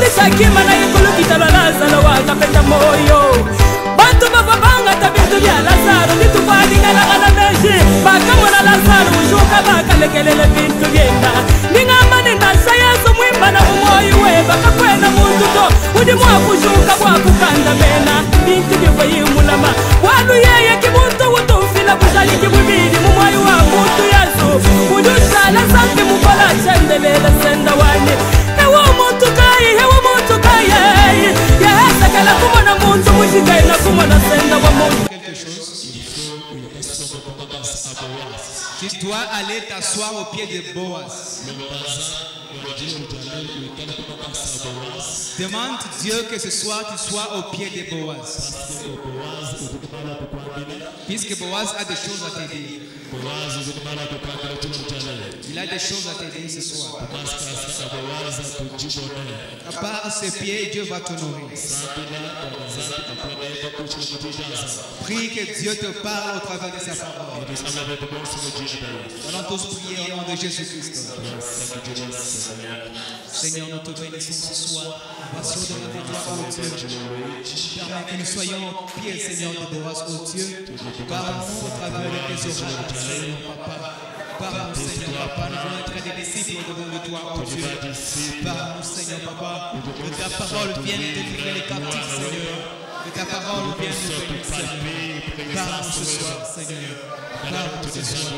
sakima na ikulu kitalo Lazaro wakapenda moyo bantu babanga tabintu bya Lazaro bitubadinga na kana meshi bakamona Lazaro ushuka bakalekelele bintu byenda ningamane ndasa Yesu mwimba na moyo we bakakwena muntu to udi mwakushuka bwakukanda bena bintu byo yimulama walu yeye kibuntu utufila kuzali kibubiri mu moyo wa muntu Yesu udusala sanke mukola chendelela senda wani hewa muntu kai tu dois aller t'asseoir au pied de Boaz. Demande Dieu que ce soir tu sois au pied de Boaz. Puisque Boaz a des choses à te dire. Il a des choses à te dire ce soir. À part ses pieds, Dieu va t'honorer. Prie que Dieu te parle au travers de sa parole. Allons tous prier au nom de Jésus-Christ. Seigneur, nous te bénissons ce soir. Voici au-delà de toi, oh Dieu. Permets que nous soyons au pied, Seigneur, de Boaz, oh Dieu. Parle-nous au travers de tes orages, Seigneur, Papa. Parle-nous, Seigneur, Papa. Nous voulons être des disciples devant de toi, oh Dieu. Parle-nous, Seigneur, Papa. Que ta parole vienne délivrer les captifs, Seigneur. Que ta parole vienne nous bénir, Seigneur. Parle-nous ce soir, Seigneur. Parle-nous ce soir.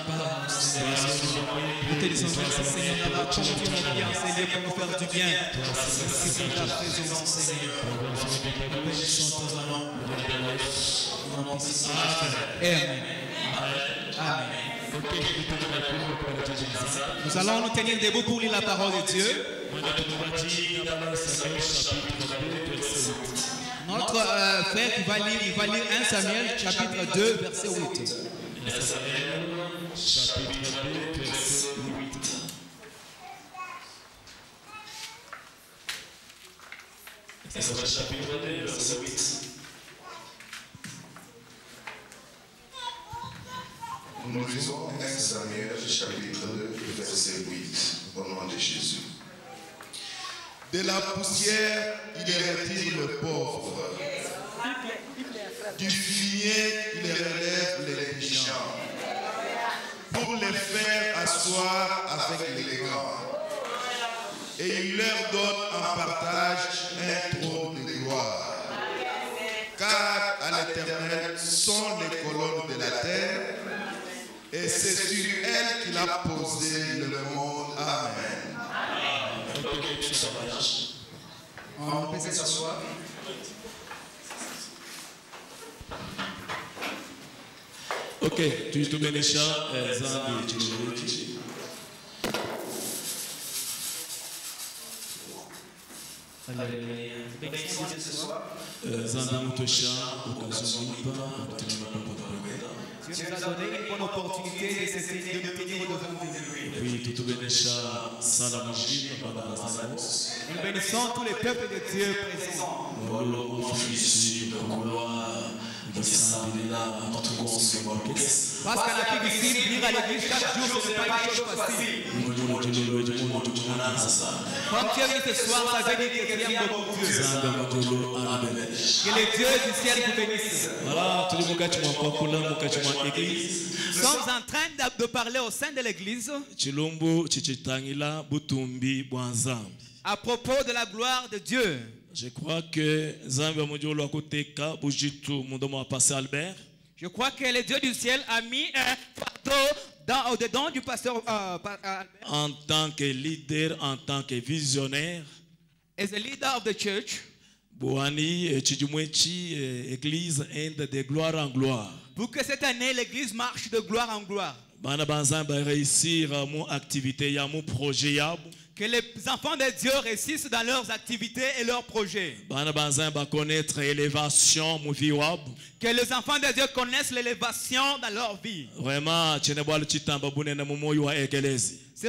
Parle-nous, Seigneur. Nous te disons merci, Seigneur, d'avoir conduit nos biens, Seigneur, pour nous faire du bien. Merci pour ta présence, Seigneur. Nous bénissons ton nom. Amen. Amen. Nous allons nous tenir debout pour lire la parole de Dieu. Notre frère qui va lire, il va lire 1 Samuel chapitre 2 verset 8. 1 Samuel chapitre 2 verset 8. Chapitre 2 verset 8. Nous lisons 1 Samuel chapitre 2 verset 8 au nom de Jésus. De la poussière, il retire le pauvre. Du fumier, il relève les méchants. Pour les faire asseoir avec les grands. Et il leur donne en partage un trône de gloire. Car à l'Éternel sont les colonnes de la terre. Et c'est sur elle qu'il a posé le monde. Amen. On peut s'asseoir. Ok, tu benisha zambi chini. Zambi mutosha ukazunguka Dieu nous a donné une bonne opportunité de nous tenir devant lui. Oui, tout benisha sana mujini pendant la séance. Nous bénissons tous les peuples de Dieu présents. Parce qu'en Afrique ici, venir à l'église chaque jour, ce n'est pas une chose facile. Quand tu es venu ce soir, ça veut dire que tu aimes beaucoup Dieu. Que le Dieu du ciel vous bénisse. Nous sommes en train de parler au sein de l'église à propos de la gloire de Dieu. Je crois que Je crois que le Dieu du ciel a mis un fardeau au-dedans du pasteur Albert. En tant que leader, en tant que visionnaire, As a leader of the church, église inde de gloire en gloire. pour que cette année l'église marche de gloire en gloire. Réussir mon activité, mon projet. Que les enfants de Dieu réussissent dans leurs activités et leurs projets. Connaître l'élévation, Que les enfants de Dieu connaissent l'élévation dans leur vie. Vraiment, c'est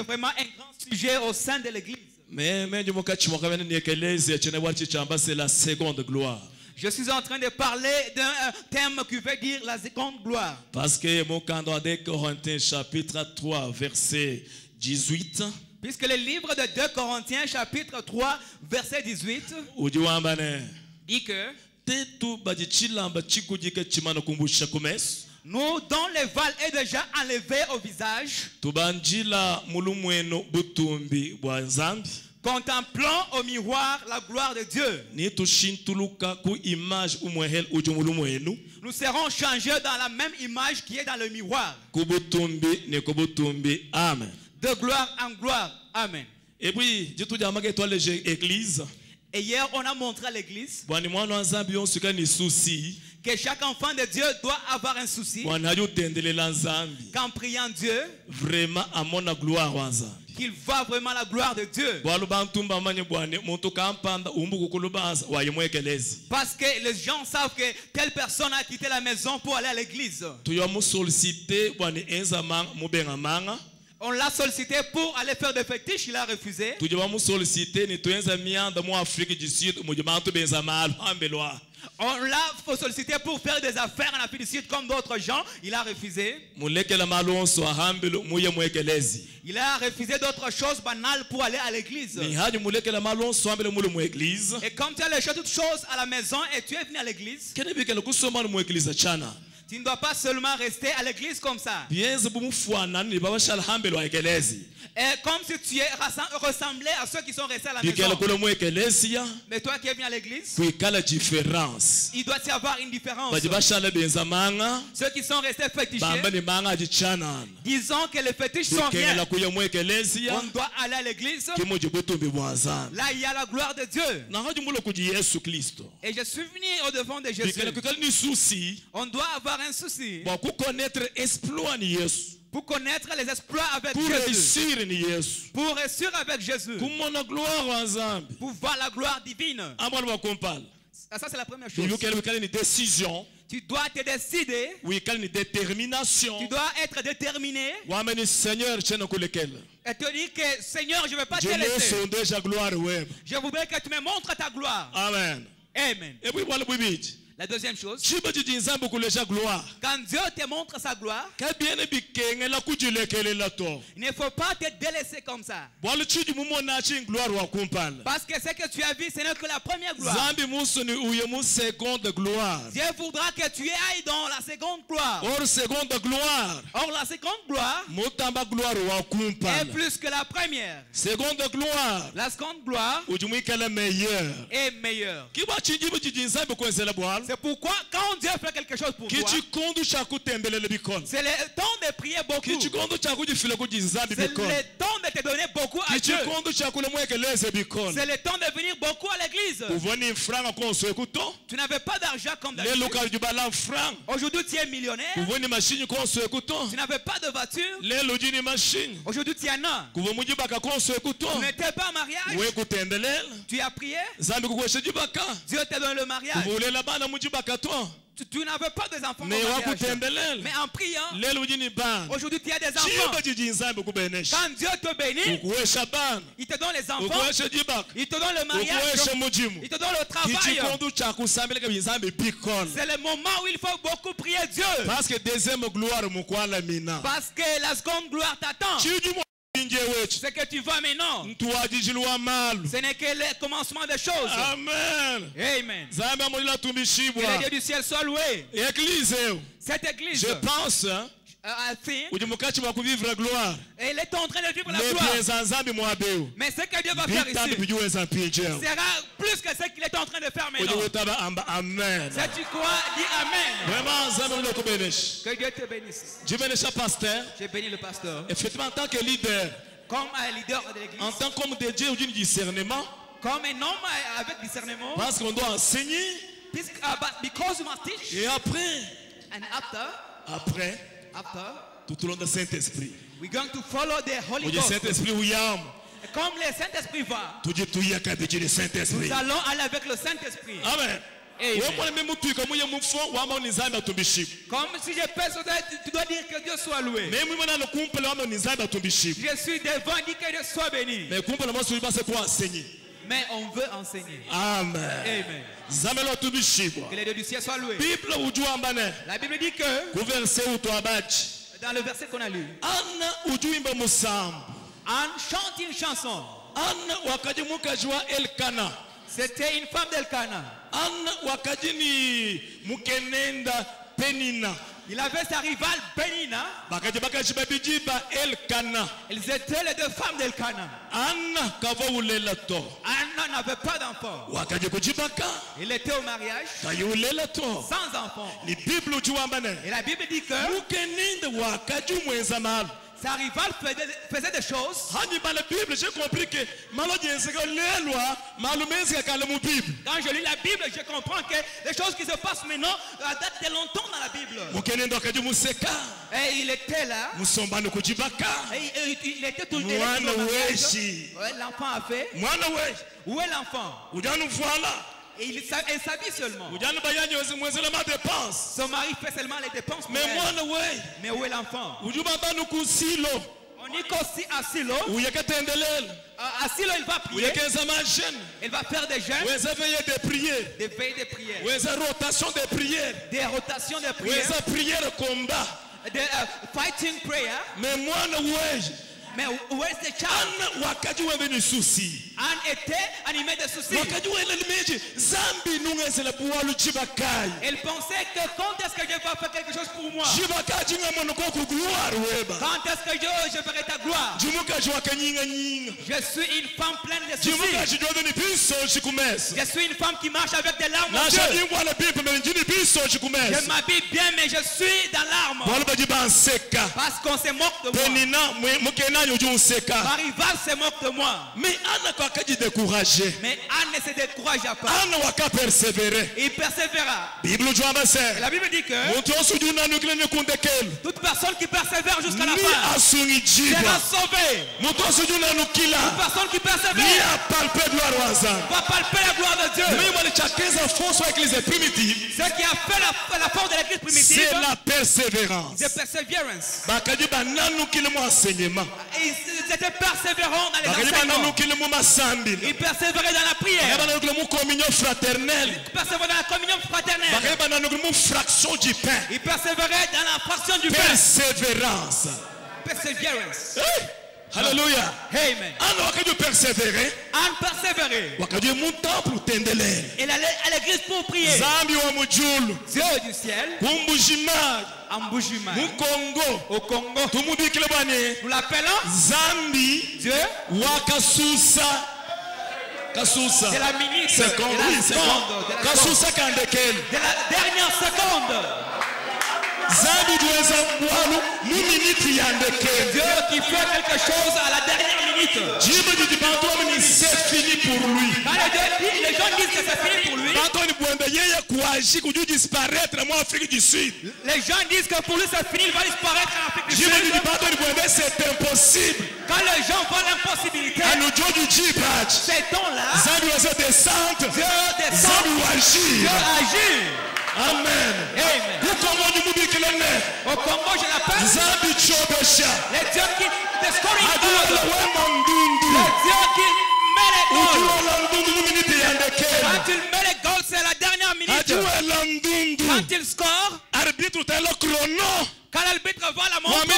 vraiment un grand sujet au sein de l'église. C'est la seconde gloire. Je suis en train de parler d'un thème qui veut dire la seconde gloire. Parce que mon candidat Corinthiens chapitre 3 verset 18. Puisque le livre de 2 Corinthiens chapitre 3 verset 18 dit que nous dont le voile est déjà enlevé au visage, contemplant au miroir la gloire de Dieu. Nous serons changés dans la même image qui est dans le miroir. De gloire en gloire. Amen. Et puis, et hier, on a montré à l'église que chaque enfant de Dieu doit avoir un souci qu'en priant Dieu, vraiment à mon gloire, qu'il voit vraiment la gloire de Dieu. Parce que les gens savent que telle personne a quitté la maison pour aller à l'église. On l'a sollicité pour aller faire des fétiches, il a refusé. On l'a sollicité pour faire des affaires en Afrique du Sud comme d'autres gens, il a refusé. Il a refusé d'autres choses banales pour aller à l'église. Et comme tu as laissé toutes choses à la maison et tu es venu à l'église, tu ne dois pas seulement rester à l'église comme ça. Et comme si tu ressemblais à ceux qui sont restés à la maison. Mais toi qui es venu à l'église, il doit y avoir une différence. Ceux qui sont restés fétichés, disons que les fétiches sont rien. On doit aller à l'église. Là il y a la gloire de Dieu. Et je suis venu au devant de Jésus. On doit avoir un souci pour connaître les exploits les exploits avec Jésus. Pour réussir avec Jésus. Pour voir la gloire divine. Ça c'est la première chose. Tu dois te décider. Tu dois être déterminé. Et te dire que Seigneur, je ne vais pas te laisser. Je voudrais que tu me montres ta gloire. Amen. Amen. La deuxième chose, quand Dieu te montre sa gloire, il ne faut pas te délaisser comme ça. Parce que ce que tu as vu, ce n'est que la première gloire. Dieu voudra que tu ailles dans la seconde gloire. Or, la seconde gloire est plus que la première. La seconde gloire est meilleure. C'est pourquoi quand Dieu fait quelque chose pour toi, c'est le temps de prier beaucoup. C'est le temps de te donner beaucoup à Dieu. C'est le temps de venir beaucoup à l'église. Tu n'avais pas d'argent comme d'habitude. Aujourd'hui tu es millionnaire. Tu n'avais pas de voiture. Aujourd'hui tu en as. Tu n'étais pas en mariage. Tu as prié. Dieu te donne le mariage. Tu n'avais pas des enfants. Mais en priant, aujourd'hui tu as des enfants. Quand Dieu te bénit, il te donne les enfants, il te donne le mariage, il te donne le travail. C'est le moment où il faut beaucoup prier Dieu. Parce que la seconde gloire t'attend. Ce que tu vois maintenant, ce n'est que le commencement des choses. Amen. Amen. Que le Dieu du ciel soit loué. Cette église, je pense, elle est en train de vivre la gloire. Mais ce que Dieu va faire ici sera plus que ce qu'il est en train de faire maintenant. Si tu crois, dis Amen. Que Dieu te bénisse. J'ai béni le pasteur. Effectivement, en tant que leader, comme un leader de l'église, en tant qu'homme de Dieu, du discernement, comme un homme avec discernement, parce qu'on doit enseigner, because you must teach, et après, and after, tout au long du Saint-Esprit, we're going to follow the Holy Ghost. Comme le Saint-Esprit va, nous allons aller avec le Saint-Esprit. Amen. Comme si je pèse, tu dois dire que Dieu soit loué. Je suis devant, dis que Dieu soit béni. Mais on veut enseigner. Amen. Amen. Que le Dieu du ciel soit loué. La Bible dit que dans le verset qu'on a lu, Anne chante une chanson. Anne wakaji mukaji wa Elkana. C'était une femme d'Elkana. Anne wakaji ni mukenenda Penina. Il avait sa rivale Penina. Bakaji bakaji babijiba Elkana. Ils étaient les deux femmes d'Elkana. Anne kava ulela to. Anne n'avait pas d'enfant. Wakaji kujibaka. Il était au mariage Kayi ulela to. sans enfant. Ni Bible ujuambane. Et la Bible dit que Mukenenda wakaji mwenza malo. sa rivale faisait des choses. Hani la Bible, j'ai compris que Quand je lis la Bible, je comprends que les choses qui se passent maintenant datent de longtemps dans la Bible. Et il était là. Et il était tout le temps. L'enfant a fait. Où est l'enfant? Et il s'habille seulement. Son mari fait seulement les dépenses pour elle. Mais où est l'enfant? On dit qu'aussi à Silo, il va prier. Il va faire des jeûnes, des veilles de prière, rotation de prière, des rotations de prière, prière combat. des fighting prayer. Mais où est ce child? Anne était animée de soucis. Elle pensait que quand est-ce que je vais faire quelque chose pour moi? Quand est-ce que je ferai ta gloire? Je suis une femme pleine de soucis. Je suis une femme qui marche avec des larmes aux yeux. Je m'habille bien, mais je suis dans l'arme. Parce qu'on se moque de moi. Ma rivale se moque de moi. Mais Anne ne se découragea pas. Il persévéra. La Bible dit que toute personne qui persévère jusqu'à la fin sera sauvée. Toute personne qui persévère va palper la gloire de Dieu. Ce qui a fait la force de l'église primitive, c'est la persévérance. The perseverance. Ils étaient persévérants dans les enseignements. Ils persévéraient dans la prière. Ils persévéraient dans la communion fraternelle. Ils persévéraient dans la fraction du pain. Persévérance. Perseverance. Alléluia. Amen. Anne persévérait. Anne persévérait. Elle allait à l'église pour prier. Dieu du ciel. Au Congo. Nous l'appelons Zambi. Dieu. Wakasusa. Kasusa. C'est la minute. Seconde. Kasusa Kandekele. De la dernière seconde. Dieu qui fait quelque chose à la dernière minute. C'est fini pour lui. Quand les gens disent que c'est fini pour lui, les gens disent que pour lui c'est fini, il va disparaître en Afrique du Sud. C'est impossible. Quand les gens voient l'impossibilité, ces temps-là, Dieu descend, Dieu agit. Amen. Amen. Au Congo, je l'appelle le Dieu qui the scoring God. Le Dieu qui met les goals. Quand il met les goals, c'est la dernière minute. Quand il score, quand l'arbitre voit la montre, il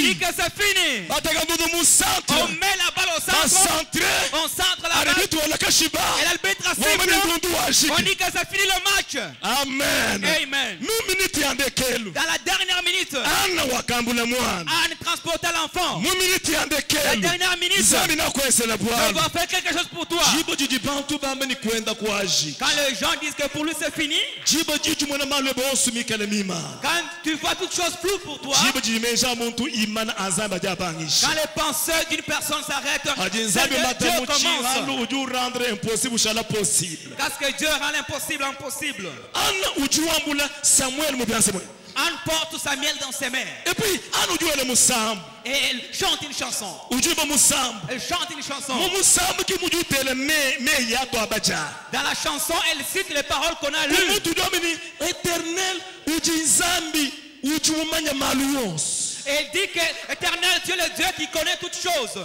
dit que c'est fini. On met la balle au centre, on centre la balle, et l'arbitre cible. On dit que c'est fini le match. Amen. Amen. Dans la dernière minute, Anne transportait l'enfant. La dernière minute, je vais faire quelque chose pour toi. Quand les gens disent que pour lui c'est fini, quand tu vois toutes choses floues pour toi, quand les pensées d'une personne s'arrêtent, Dieu commence. Parce que Dieu rend l'impossible impossible. Anne porte Samuel dans ses mains. Et puis, et elle chante une chanson. Elle chante une chanson. Dans la chanson, elle cite les paroles qu'on a lues. Éternel, et elle dit que éternel Dieu, le Dieu qui connaît toutes choses.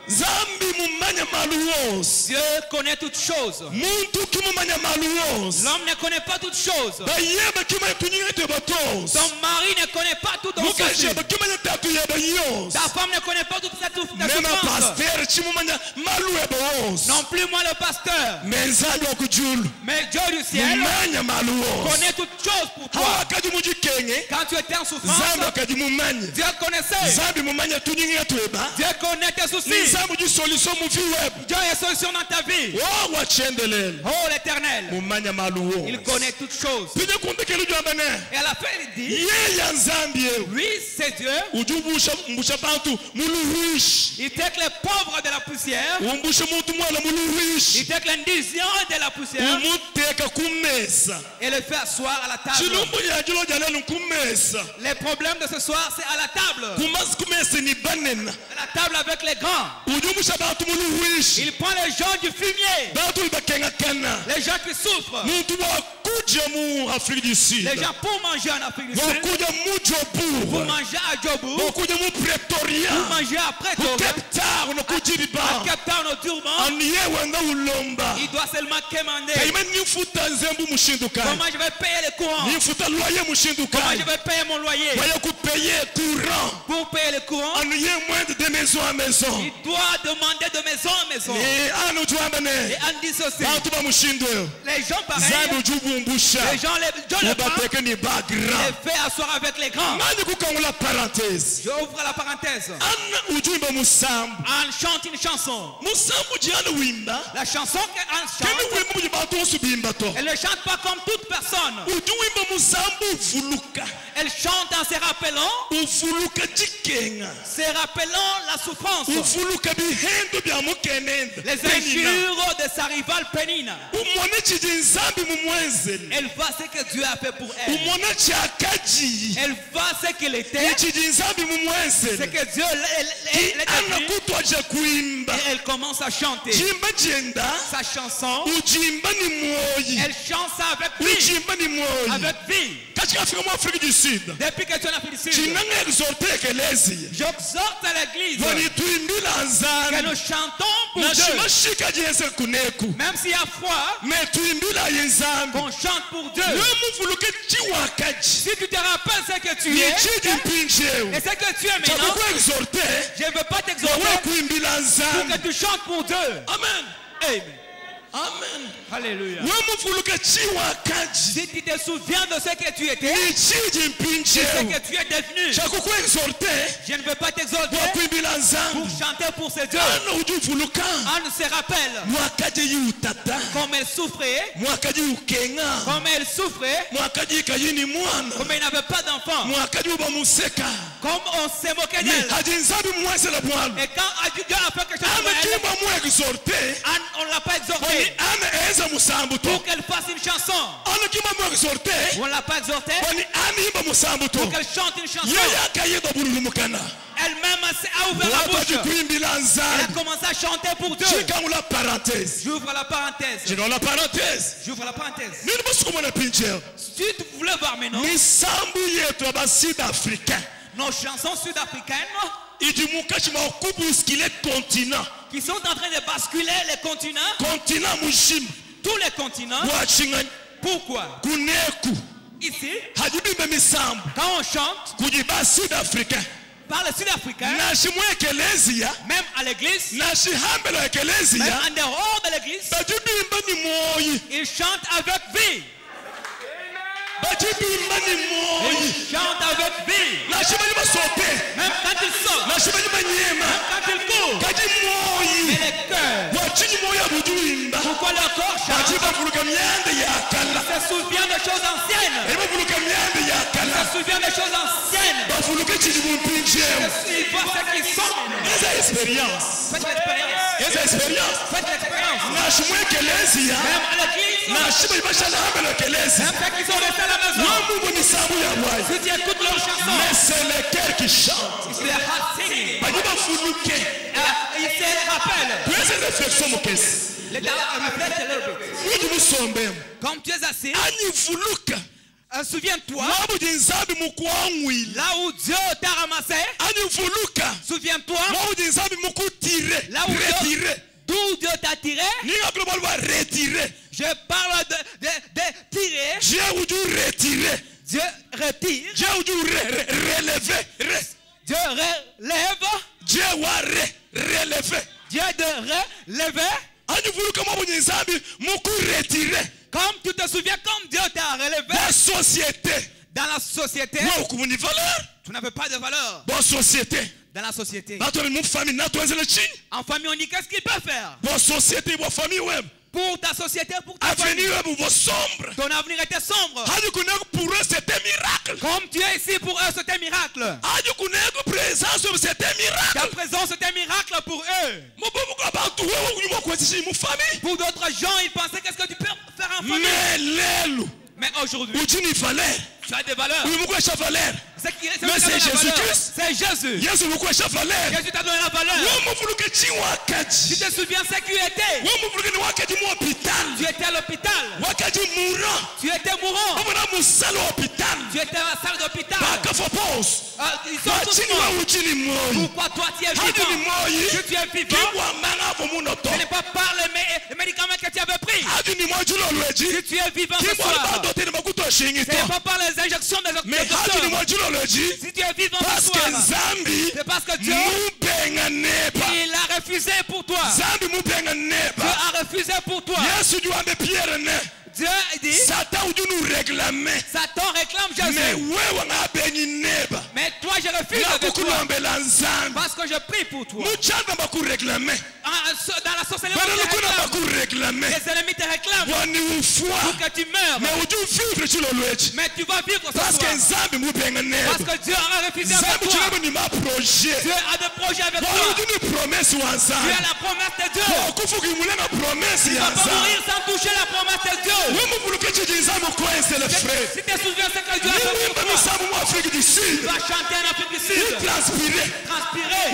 Zambi mumanya maluos. Dieu connaît toutes choses. Muntu kimumanya maluos. L'homme ne connaît pas toutes choses. Bayeba kimanya tunyete batos. Ton mari ne connaît pas tout ton souci. Mukajeba kimanya tatu ya bayos. Ta femme ne connaît pas toute ta Même souffrance. pasteur chimumanya malue baos. Non plus moi le pasteur. Menzabi okujulu. Mais Dieu du ciel Mumanya maluos. connaît toutes choses pour toi. Hawakadi mujikenge. Quand tu étais en souffrance, Zambi akadi mumanya. Dieu connaissait. Zambi mumanya tunyete eba. Dieu connaît tes soucis. Zambi di solution mu fi web. Dieu a une solution dans ta vie. Oh wachendelele. Oh l'Éternel, Mumanya maluos. il connaît toutes choses. Pide kundekelu jambane. Et à la fin il dit, Ye ya Zambi. lui c'est Dieu. Ujubusha mbusha bantu muluwish. Il tèque les pauvres de la poussière. Umbusha muntu mwala muluwish. Il tèque l'indigent de la poussière. Umuteka kumesa. Et le fait asseoir à la table. Chilumbu ya jilo jalenu kumesa. Les problèmes de ce soir c'est à la table. Kumas kumesa ni banena. À la table avec les grands. Ujubusha bantu muluwish. Il prend les gens du fumier. Bantu bakenga kana. Les gens qui souffrent. Muntu wa kuja mu Afrique du Sud. Les gens pour manger en Afrique du Sud. Wakuja mu Vous Jobour. mangez à Djobour. Wakuja mu Pretoria. Vous mangez à Mu Pretoria. Cape Town no À kujiriba. Cape Town au Durban. Aniye wanga ulomba. Il doit seulement commander. Kayima nifuta nzembu mushinduka. Comment je vais payer les courants? Nifuta loyer mushinduka. Comment je vais payer mon loyer? Vaya kupayer courant. Pour payer les courants, Aniye mwende de maison à maison. il doit demander de maison en maison. Eh anu Et tuambane. on dit ceci. Bantu bamushindo. Les gens pareils, Zabu jubumbusha. les gens le prend, Ubateke ni background. les fait asseoir avec les grands. Mani kukangula parenthèse. J'ouvre la parenthèse. Ana ujumba musambu. On chante une chanson. Musambu jana wimba. La chanson qu'on Kemi chante, wimba mujibatu subimba to. elle ne chante pas comme toute personne. Ujumba musambu uvuluka. Elle chante en se rappelant, Uvuluka jikenga. la souffrance, Uvuluka bihendo bya mukenende. les injures de sa rivale Pénina. Umone chijinzambi mumwenzeli. Elle voit ce que Dieu a fait pour elle. Umone chakaji. Elle voit ce qu'il était, Chijinzambi ce mumwenzeli. que Dieu l'a Ana dit. kutwaje kuimba. Et elle commence à chanter Jimba jenda. sa chanson. Ujimba ni moyi. Elle chante ça avec vie. Ujimba ni moyi. Avec vie. Katika Afrika mu Afrique du Sud. Depuis que tu es en Afrique du Sud, Chinanga exhorte ekelezi. j'exhorte à l'église Wani tuimbila que nzani. nous chantons pour Na Dieu. shimashika jense kuneku. Même s'il y a froid, Me tuimbila yenzambi. qu'on chante pour Dieu. Wemuvuluke chiwakaji. Si tu te rappelles ce que tu Ni es chidi mpinjeu. et ce que tu es maintenant, Chakuku exhorte. je ne veux pas Wawe t'exhorter kuimbila pour nzambi. que tu chantes pour Dieu. Amen. Amen. Amen. Alléluia. Wemuvuluke chiwakaji. Si tu te souviens de ce que tu étais Ni chidi et ce mpinjeu. que tu es devenu, Chakuku exhorte. je ne veux pas t'exhorter Wakuimbila pour nzambi. chanter pour ce Dieu. Ana ujuvuluka. On se rappelle Mwakaje yutata. comme elle souffrait, Mwakaje ukenga. comme elle souffrait, Mwakaje kayini mwana. comme elle n'avait pas d'enfant, Mwakaje ubamuseka. comme on s'est moqué Ni d'elle. hajinzambi mwesela bwana. Et quand Dieu a fait quelque chose pour Ana elle, kimba mu exhorte. on ne l'a pas Wani exhortée ana eza musambu to. pour qu'elle fasse une chanson. Ana kimba mu exorte. On ne l'a pas exhortée Wani ani imba musambu to. pour qu'elle chante une chanson. Yeye akayeda bululumukana. Elle-même a ouvert la Wapati bouche. kuimbila Elle a nzambi. commencé à chanter pour Dieu. Chikangula parenthèse. J'ouvre la parenthèse. Jina la parenthèse. J'ouvre la parenthèse. Nini musukumana pinjeo. Si tu voulais voir maintenant Misambu yetu aba sud-africain. nos chansons sud-africaines Ijimuka chima okubuskile continent. qui sont en train de basculer les continents, Continent mushima. tous les continents. Wachingani. Pourquoi? Kuneku. Ici, Hajibimbe misambu. quand on chante Kujiba sud-africain. par les Sud-Africains, Nashimu ekelezia. même à l'église, Nashihambelo même ekelezia. en dehors de l'église, Bajibimba ni moyi. ils chantent avec vie. Bajibimba ni moyi. Ils chantent avec vie. Nashiba ni masope. Même quand ils sortent, Nashiba ni manyema. quand ils courent. Kaji Mais moyi. les cœurs, Wachini moya bujuimba. pourquoi leur corps chante? Bajiba vuluka myande ya kala. Se souvient des choses anciennes. Eba vuluka myande ya kala. Se souvient des choses anciennes. Bavuluke chini mumpinjeo. Ils voient ce qu'ils sont. Eza experience. Faites l'expérience. Eza experience. Faites l'expérience. Nashimu ekelezia. Même à l'église, Nashiba ibashana hambelo ekelezia. même ceux qui sont restés à la maison, Wamungu ni sabu ya bwayi. si tu écoutes leurs chansons, Mais c'est le cœur qui chante. it's their heart singing. Bajiba fuluke. Ils se rappellent. Tuweze réflexion mukesi. Let us reflect a little bit. Wiji musombemo. Comme tu es assis, Anyivuluka. souviens-toi, Wabuji nzambi mukwangwila. là où Dieu t'a ramassé, Anyivuluka. Souviens-toi, là où Dieu d'où Dieu t'a tiré. Je parle de tirer. Dieu retire. Dieu relève. Dieu relève. Dieu de relever. Comme tu te souviens, comme Dieu t'a relevé. Dans la société, tu n'avais pas de valeur. Dans la société, en famille, on dit qu'est-ce qu'il peut faire pour ta société, pour ta famille. Ton avenir était sombre. Pour eux, c'était miracle. Comme tu es ici, pour eux, c'était miracle. Ta présence, c'était miracle pour eux. Pour d'autres gens, ils pensaient qu'est-ce que tu peux faire en famille. Mais aujourd'hui, tu as des valeurs. Mais c'est Jésus-Christ. C'est Jésus. Jésus t'a donné la valeur. Tu te souviens ce que tu étais. Tu étais à l'hôpital. Tu étais mourant. Tu étais à la salle d'hôpital. Ils sont tous morts. Pourquoi toi tu es vivant? Que tu es vivant. Ce n'est pas par les médicaments que tu avais pris. Que tu es vivant ce soir. Ce n'est pas par les injections des docteurs. Si tu es vivant ce soir, c'est parce que Dieu, il a refusé pour toi. Dieu a refusé pour toi. Dieu dit, Satan réclame Jésus. Mais toi je refuse de toi. Parce que je prie pour toi. Dans la sorcellerie, les ennemis te réclament pour que tu meurs. Mais tu vas vivre ce soir. Parce que Dieu a refusé avec toi. Dieu a des projets avec toi. Dieu a la promesse de Dieu. Tu ne vas pas mourir sans toucher la promesse de Dieu. Si tu te souviens ce que Dieu a fait pour toi, tu vas chanter en Afrique du Sud. Transpirer.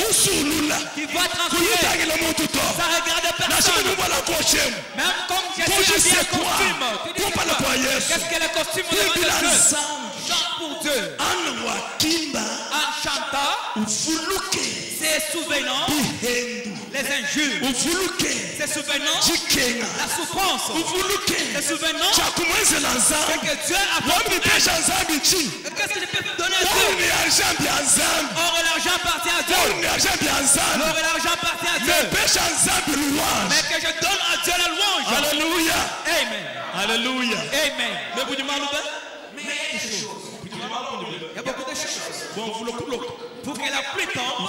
Tu vas transpirer. Ça regarde personne. Même comme je suis habillé en costume. Tu dis qu'est-ce que le costume de Dieu? Chante pour Dieu. En chantant, c'est souvenant les injures, c'est souvenant la souffrance, c'est souvenant ce que Dieu a fait. Qu'est-ce que je peux donner à Dieu? Or l'argent appartient à Dieu. Or l'argent appartient à Dieu. Mais que je donne à Dieu la louange. Alléluia. Amen. Alléluia. Amen. Mais vous dites il y a beaucoup de choses. Pour que la pluie tombe,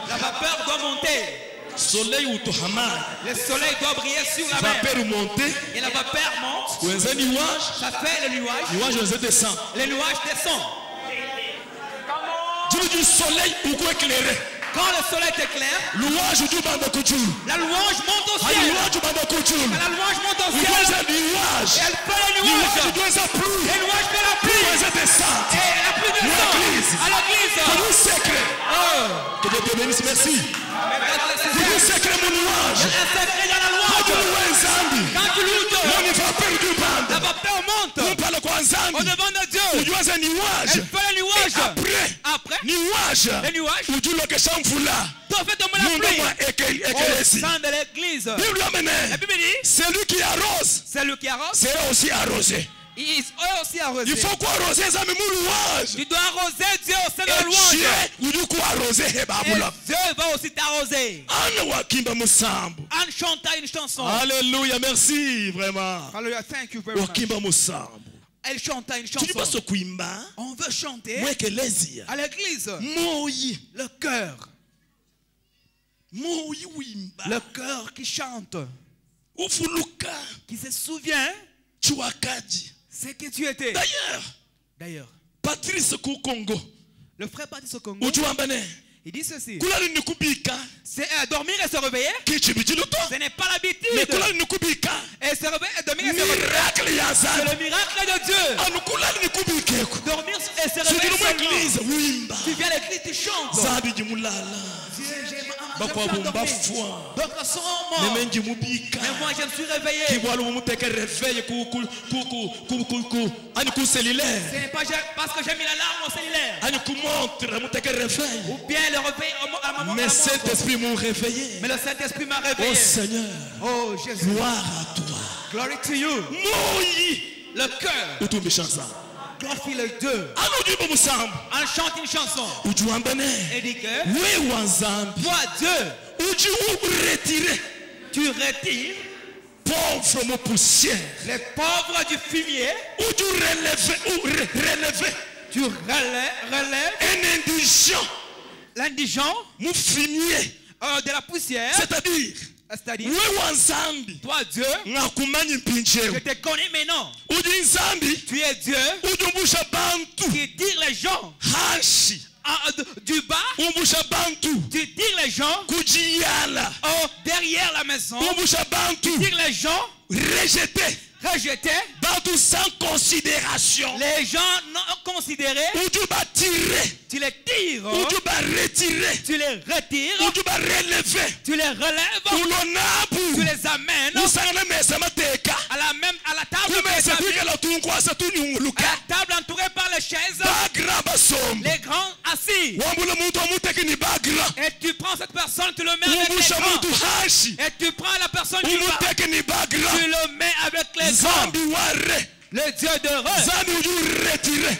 la vapeur doit monter. Le soleil doit briller sur la mer. Et la vapeur monte. Ça fait le nuage. Le nuage descend. Du soleil ou quoi éclairer. Quand le soleil t'éclaire, la louange monte au ciel. La louange monte au ciel. Et elle fait le nuage. Le nuage fait la pluie. Et la pluie descend à l'église. Que Dieu te bénisse, merci. Un secret dans la louange. Quand tu loues Dieu, la vapeur monte. Au devant de Dieu. Elle fait le nuage. Après, le nuage. Tu as fait tomber la pluie au sein de l'église. La Bible dit, celui qui arrose sera aussi arrosé. Il aussi arrosé. Il faut quoi arroser ça même louange. Tu dois arroser Dieu au sein de la louange. Et Dieu va aussi t'arroser. En chantant une chanson. Alléluia, merci vraiment. Alléluia, thank you very much. Elle chante une chanson. On veut chanter à l'église. Le cœur. Le cœur qui chante. Qui se souvient ce que tu étais. D'ailleurs, Patrice Congo. Le frère Patrice Congo. Il dit ceci. C'est dormir et se réveiller. Ce n'est pas l'habitude. Et se réveiller et dormir et se réveiller. C'est le miracle de Dieu. Dormir et se réveiller. Tu viens à l'église, tu chantes. Dieu, j'aime je me suis endormi. D'autres sont morts. Mais moi, je me suis réveillé. Ce n'est pas parce que j'ai mis l'alarme au cellulaire. Ou bien le réveil à ma montre. Mais le Saint-Esprit m'a réveillé. Mais le Saint-Esprit m'a réveillé. Oh Seigneur. Oh Jésus. Gloire à toi. Glory to you. Le cœur. Glorifie le Dieu. On chante une chanson. Et dit que toi Dieu, tu retires pauvre mon poussière. les pauvres du fumier. Tu relèves un indigent. L'indigent Mon fumier. de la poussière. C'est-à-dire, toi Dieu, je te connais maintenant. Tu es Dieu qui tire les gens du bas. Tu tires les gens derrière la maison. Tu tires les gens rejetés. sans considération. Les gens non considérés. Tu les tires. Tu les retires. Tu les relèves. Tu les amènes à la table entourée par les chaises. Les grands assis. Et tu prends cette personne, tu le mets avec les grands. Et tu prends la personne du bas. Tu le mets avec les grands. Le Dieu de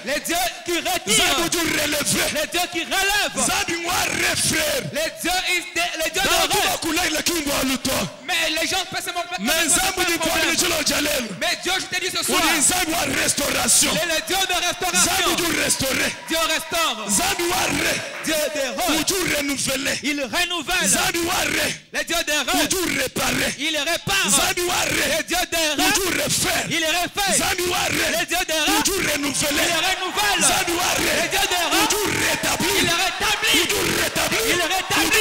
le Dieu qui retire. Le Dieu qui relève. Le Dieu de mais les gens peuvent se montrer. Mais Dieu, je te dis ce soir, restauration. Il est le Dieu de restauration. Dieu restaure. Dieu de renouveler. Il renouvelle. Le Dieu de réparer. Il répare. Le Dieu de il refait. Le Dieu de il renouvelle. Le Dieu de il rétablit. Il rétablit.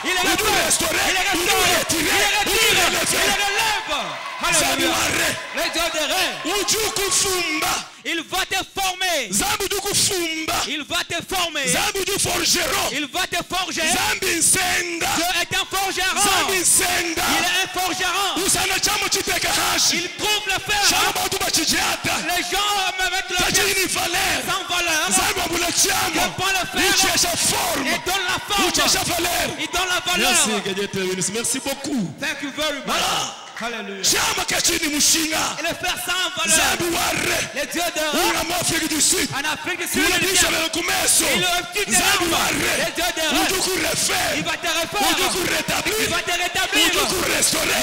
Il restaure. Il relève. Alléluia. Le Dieu de il va te former. Il va te former. Il va te forger. Dieu est un forgeron. Il est un forgeron. Il trouve le fer. Les gens avec le fer sans valeur. Il prend le fer. Il donne la forme. Il donne la valeur. Merci beaucoup. Thank you very much. Hallelujah. Et le fer sans valeur. Le Dieu de en Afrique du Sud. Il le Dieu de il va te refaire. Il va te rétablir. Il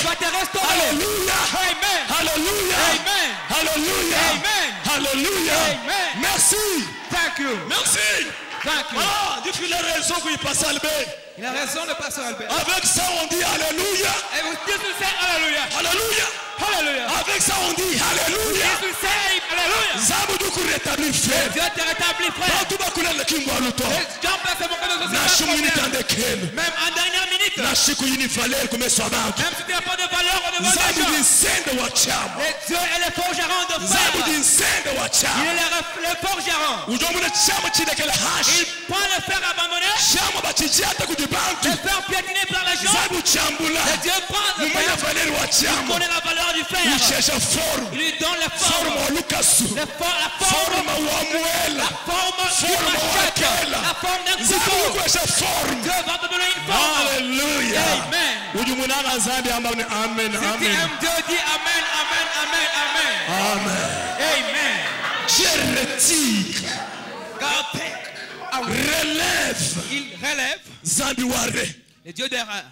va te restaurer. Alléluia. Amen. Alléluia. Amen. Alléluia. Amen. Alléluia. Amen. Merci. Thank you. Merci. Thank you. Ah, depuis la raison qu'il passe Albert. Il a raison de passer Albert. Avec ça on dit Alléluia. Et vous dites Alléluia. Alléluia. Alléluia. Avec ça on dit Alléluia. Alléluia. Zabudu rétablir frère. Dieu te rétablit frère. Tout va couler le kimbo aluto. Les gens peuvent se moquer de ce même en dernière minute. Même si tu n'as pas de valeur au devant des gens. Les dieux et les forgerons de fer. Il est le forgeron. Il prend le fer abandonné. Le fer piétiné par les gens. Le Dieu prend le fer. Il connaît la valeur du fer. Il lui donne la forme. La forme d'un couteau. Dieu va te donner une forme. Alléluia. Amen. Amen. Amen. Dieu dit Amen, Amen, Amen, Amen. Amen. Amen. Je retire. Relève. Il relève. Zambiware. Le Dieu d'erreur.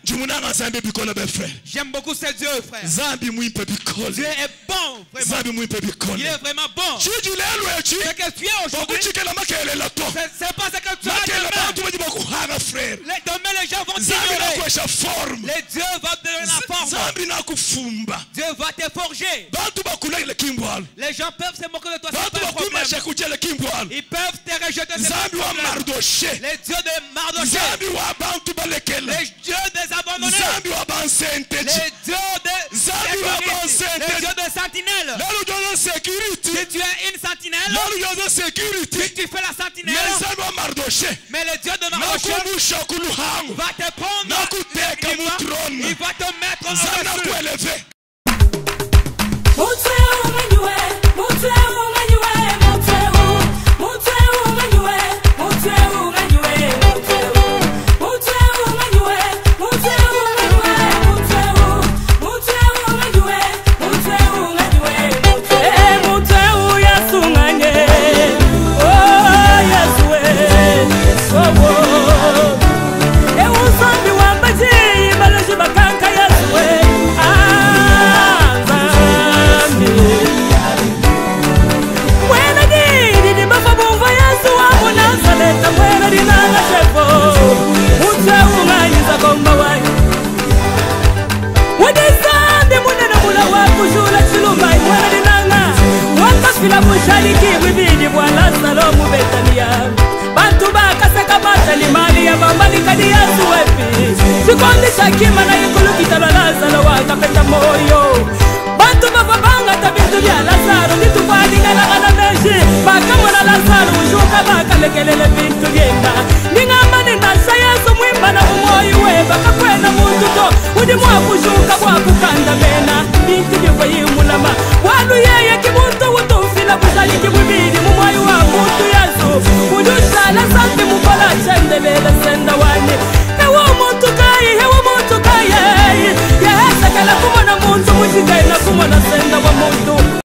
J'aime beaucoup ce Dieu, frère. Dieu est bon, vraiment. Il est vraiment bon. Ce que tu es aujourd'hui, c'est pas ce que tu as demain. Demain, les gens vont t'ignorer. Le Dieu va te donner la forme. Dieu va te forger. Les gens peuvent se moquer de toi, c'est pas un problème. Ils peuvent te rejeter, c'est pas un problème. Les dieux de Mardoché. Les dieux des abandonnés. Zambi wa bansente. Les dieux de Zambi wa bansente. les dieux de sentinelle. Lelo jono security. Si tu es une sentinelle, Lelo jono security. si tu fais la sentinelle, Mais Zambi wa Mardoché. mais le dieu de Mardoché Nakumusha kuluhangu. va te prendre, Nakuteka mu trône. il va te mettre en Zana dessus. kueleve. Kima na ikulu kitalo Lazaro wakapenda moyo bantu bavabanga tabintu bya Lazaro nitukwandika na kana meshi bakamona Lazaro ushuka bakalekelele bintu byenda ningamani nasa Yesu mwimba na umoyi we bakakwena muntu to udi mwakushuka bwakukanda mena bintu byo yimulama walu yeye kibuntu utufila kuzali